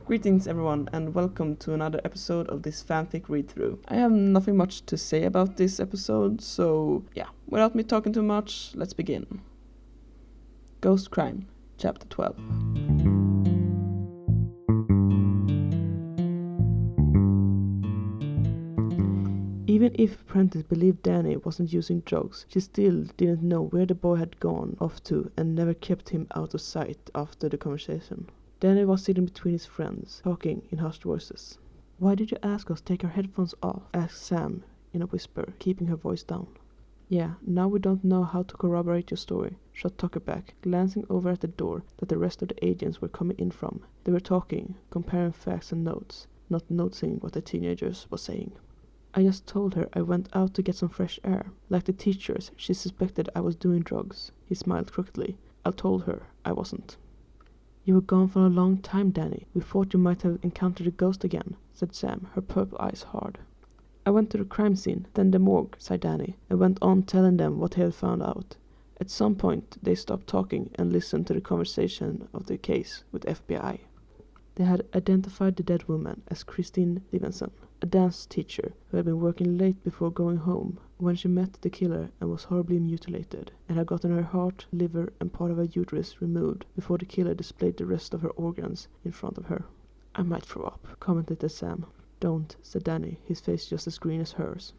Greetings everyone and welcome to another episode of this fanfic read-through. I have nothing much to say about this episode, so without me talking too much, let's begin. Ghost Crime, Chapter 12. Even if Prentice believed Danny wasn't using drugs, she still didn't know where the boy had gone off to and never kept him out of sight after the conversation. Danny was sitting between his friends, talking in hushed voices. "Why did you ask us to take our headphones off?" asked Sam in a whisper, keeping her voice down. "Yeah, now we don't know how to corroborate your story," shot Tucker back, glancing over at the door that the rest of the agents were coming in from. They were talking, comparing facts and notes, not noticing what the teenagers were saying. "I just told her I went out to get some fresh air. Like the teachers, she suspected I was doing drugs." He smiled crookedly. "I told her I wasn't." "You were gone for a long time, Danny. We thought you might have encountered a ghost again," said Sam, her purple eyes hard. "I went to the crime scene, then the morgue," sighed Danny, and went on telling them what he had found out. At some point, they stopped talking and listened to the conversation of the case with FBI. They had identified the dead woman as Christine Stevenson, a dance teacher who had been working late before going home when she met the killer and was horribly mutilated, and had gotten her heart, liver, and part of her uterus removed before the killer displayed the rest of her organs in front of her. "I might throw up," commented Sam. "Don't," said Danny, his face just as green as hers.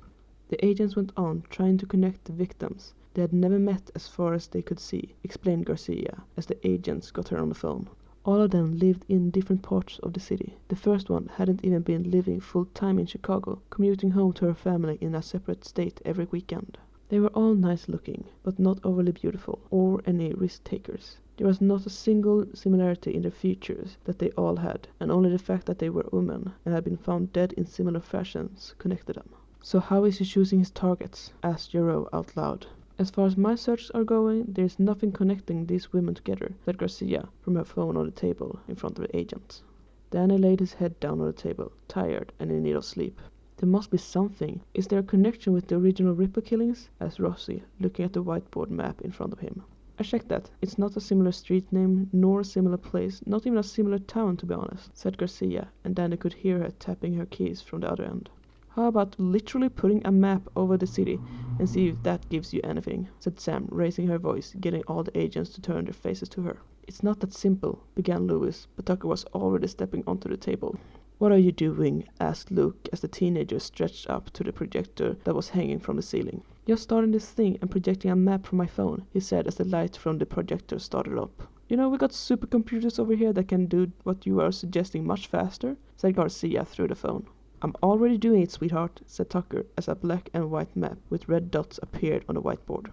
The agents went on, trying to connect the victims. They had never met as far as they could see, explained Garcia, as the agents got her on the phone. All of them lived in different parts of the city. The first one hadn't even been living full-time in Chicago, commuting home to her family in a separate state every weekend. They were all nice-looking, but not overly beautiful, or any risk-takers. There was not a single similarity in their features that they all had, and only the fact that they were women and had been found dead in similar fashions connected them. "So how is he choosing his targets?" asked Jarreau out loud. "As far as my searches are going, there is nothing connecting these women together," said Garcia from her phone on the table in front of the agent. Danny laid his head down on the table, tired and in need of sleep. "There must be something. Is there a connection with the original Ripper killings?" asked Rossi, looking at the whiteboard map in front of him. "I checked that. It's not a similar street name, nor a similar place, not even a similar town, to be honest," said Garcia, and Danny could hear her tapping her keys from the other end. "How about literally putting a map over the city and see if that gives you anything," said Sam, raising her voice, getting all the agents to turn their faces to her. "It's not that simple," began Lewis, but Tucker was already stepping onto the table. "What are you doing?" asked Luke as the teenager stretched up to the projector that was hanging from the ceiling. "Just starting this thing and projecting a map from my phone," he said as the light from the projector started up. "You know, we got supercomputers over here that can do what you are suggesting much faster," said Garcia through the phone. "I'm already doing it, sweetheart," said Tucker as a black and white map with red dots appeared on the whiteboard.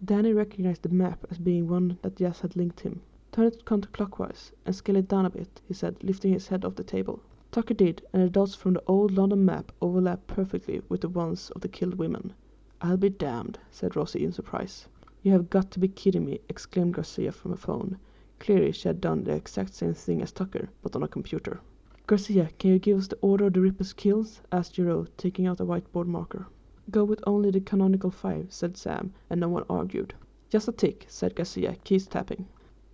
Danny recognized the map as being one that Jazz had linked him. "Turn it counterclockwise and scale it down a bit," he said, lifting his head off the table. Tucker did, and the dots from the old London map overlapped perfectly with the ones of the killed women. "I'll be damned," said Rossi in surprise. "You have got to be kidding me," exclaimed Garcia from a phone. Clearly she had done the exact same thing as Tucker, but on a computer. "Garcia, can you give us the order of the Ripper's kills?" asked Jarreau, taking out a whiteboard marker. "Go with only the canonical 5, said Sam, and no one argued. "Just a tick," said Garcia, keys tapping.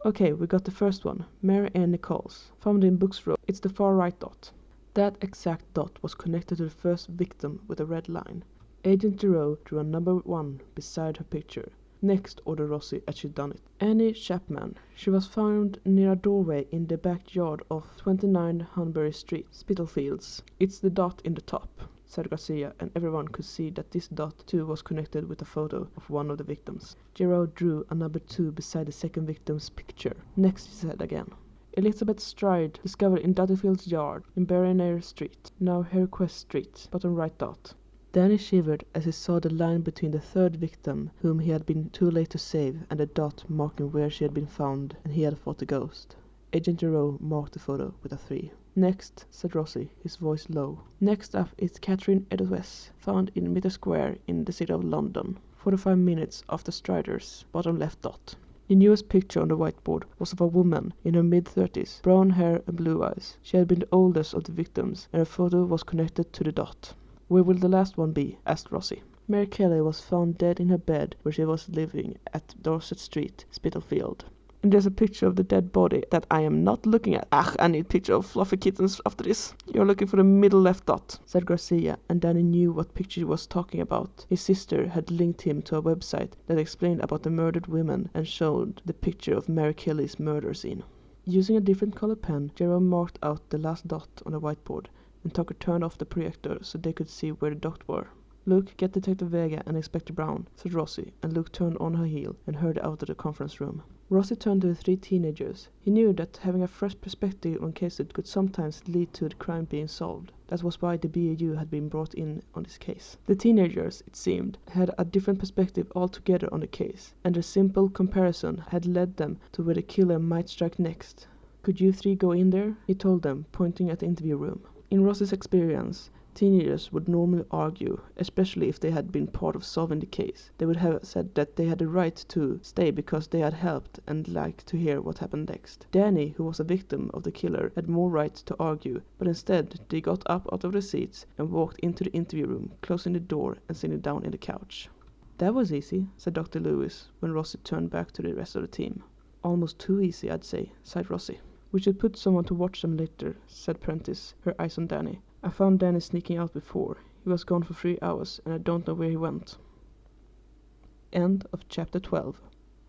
"Okay, we got the first one, Mary Ann Nichols, found in Books Row. It's the far right dot." That exact dot was connected to the first victim with a red line. Agent Jarreau drew a number 1 beside her picture. "Next," ordered Rossi as she'd done it. "Annie Chapman. She was found near a doorway in the backyard of 29 Hunbury Street, Spitalfields. It's the dot in the top," said Garcia, and everyone could see that this dot too was connected with a photo of one of the victims. Jarreau drew a number 2 beside the second victim's picture. "Next," he said again. "Elizabeth Stride, discovered in Dudleyfield's yard, in Berriner Street, now Herquest Street, bottom right dot." Danny shivered as he saw the line between the third victim, whom he had been too late to save, and the dot marking where she had been found, and he had fought the ghost. Agent Jarreau marked the photo with a 3. "Next," said Rossi, his voice low. "Next up is Catherine Edwards, found in Mitre Square in the city of London, 45 minutes after Strider's, bottom left dot." The newest picture on the whiteboard was of a woman in her mid-30s, brown hair and blue eyes. She had been the oldest of the victims, and her photo was connected to the dot. "Where will the last one be?" asked Rossi. "Mary Kelly was found dead in her bed where she was living at Dorset Street, Spitalfield. And there's a picture of the dead body that I am not looking at. I need a picture of fluffy kittens after this. You're looking for the middle left dot, said Garcia, and Danny knew what picture he was talking about. His sister had linked him to a website that explained about the murdered women and showed the picture of Mary Kelly's murder scene. Using a different color pen, Jerome marked out the last dot on the whiteboard, and Tucker turned off the projector so they could see where the dots were. Luke, get Detective Vega and Inspector Brown, said Rosie, and Luke turned on her heel and hurried out of the conference room. Rosie turned to the three teenagers. He knew that having a fresh perspective on cases could sometimes lead to the crime being solved. That was why the BAU had been brought in on this case. The teenagers, it seemed, had a different perspective altogether on the case, and a simple comparison had led them to where the killer might strike next. Could you three go in there? He told them, pointing at the interview room. In Rosie's experience, teenagers would normally argue, especially if they had been part of solving the case. They would have said that they had the right to stay because they had helped and liked to hear what happened next. Danny, who was a victim of the killer, had more right to argue, but instead they got up out of their seats and walked into the interview room, closing the door and sitting down in the couch. That was easy, said Dr. Lewis when Rosie turned back to the rest of the team. Almost too easy, I'd say, sighed Rosie. We should put someone to watch them later, said Prentice, her eyes on Danny. I found Danny sneaking out before. He was gone for 3 hours, and I don't know where he went. End of chapter 12.